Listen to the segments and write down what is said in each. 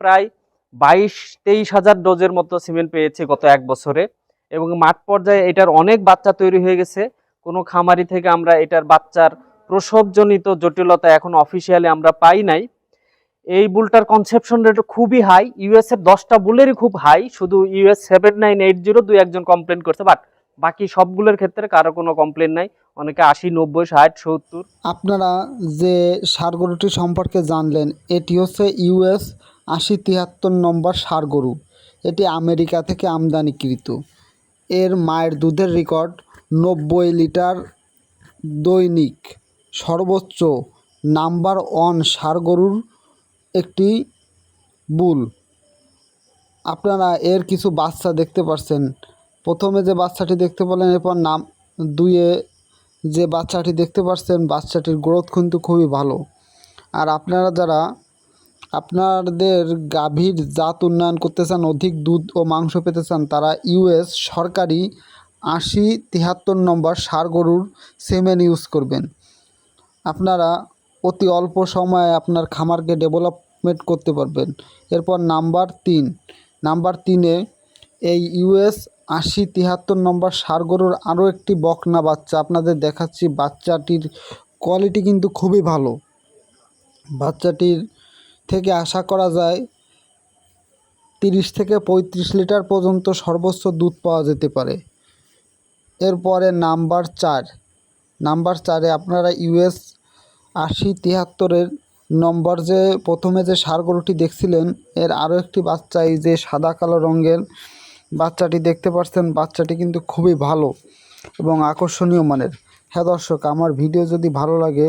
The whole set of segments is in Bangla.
প্রায় 22-23 হাজার ডোজের মতো সিমেন্ট পেয়েছে গত 1 বছরে, এবং মাঠ পর্যায়ে এটার অনেক বাচ্চা তৈরি হয়ে গেছে। কোনো খামারি থেকে আমরা এটার বাচ্চার প্রসবজনিত জটিলতা এখন অফিসিয়ালি আমরা পাই নাই। এই বুলটার কনসেপশন রেট খুবই হাই, ইউএস এর 10টা বুলেরই খুব হাই, শুধু ইউএস 7980 দুই একজন কমপ্লেন করছে, বাট বাকি সবগুলোর ক্ষেত্রে কারো কোনো কমপ্লেন নাই, অনেকে 80, 90, 60, 70। আপনারা যে ষাঁড় গরুটি সম্পর্কে জানলেন, এটি হচ্ছে ইউএস 8073 নম্বর ষাঁড় গরু। এটি আমেরিকা থেকে আমদানিকৃত। এর মায়ের দুধের রেকর্ড 90 লিটার দৈনিক, সর্বোচ্চ নাম্বার 1 ষাঁড় গরুর একটি বুল। আপনারা এর কিছু বাচ্চা দেখতে পাচ্ছেন। প্রথমে যে বাচ্চাটি দেখতে পেলেন, এরপর নাম 2-এ যে বাচ্চাটি দেখতে পাচ্ছেন, বাচ্চাটির গ্রোথ কিন্তু খুবই ভালো। আর আপনারা যারা আপনাদের গাভীর জাত উন্নয়ন করতে চান, অধিক দুধ ও মাংস পেতে চান, তারা ইউএস সরকারি 8073 নম্বর ষাঁড় গরুর সেমেন ইউজ করবেন। আপনারা অতি অল্প সময়ে আপনার খামারকে ডেভেলপমেন্ট করতে পারবেন। এরপর নাম্বার 3-এ এই ইউএস 8073 নম্বর ষাঁড় গরুর আরও একটি বকনা বাচ্চা আপনাদের দেখাচ্ছি। বাচ্চাটির কোয়ালিটি কিন্তু খুবই ভালো। বাচ্চাটির থেকে আশা করা যায় 30 থেকে 35 লিটার পর্যন্ত সর্বোচ্চ দুধ পাওয়া যেতে পারে। এরপরে নাম্বার 4-এ আপনারা ইউএস 8073 নম্বর যে প্রথমে যে ষাঁড় গরুটি দেখছিলেন, এর আরও একটি বাচ্চা, এই যে সাদা কালো রঙের বাচ্চাটি দেখতে পাচ্ছেন। বাচ্চাটি কিন্তু খুবই ভালো এবং আকর্ষণীয় মানের। হ্যাঁ দর্শক, আমার ভিডিও যদি ভালো লাগে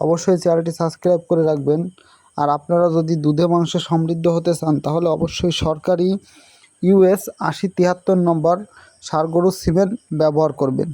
অবশ্যই চ্যানেলটি সাবস্ক্রাইব করে রাখবেন। আর আপনারা যদি দুধে মাংসে সমৃদ্ধ হতে চান, তাহলে অবশ্যই সরকারি ইউএস 8073 নম্বর ষাঁড় গরুর সিমেন্ট ব্যবহার করবেন।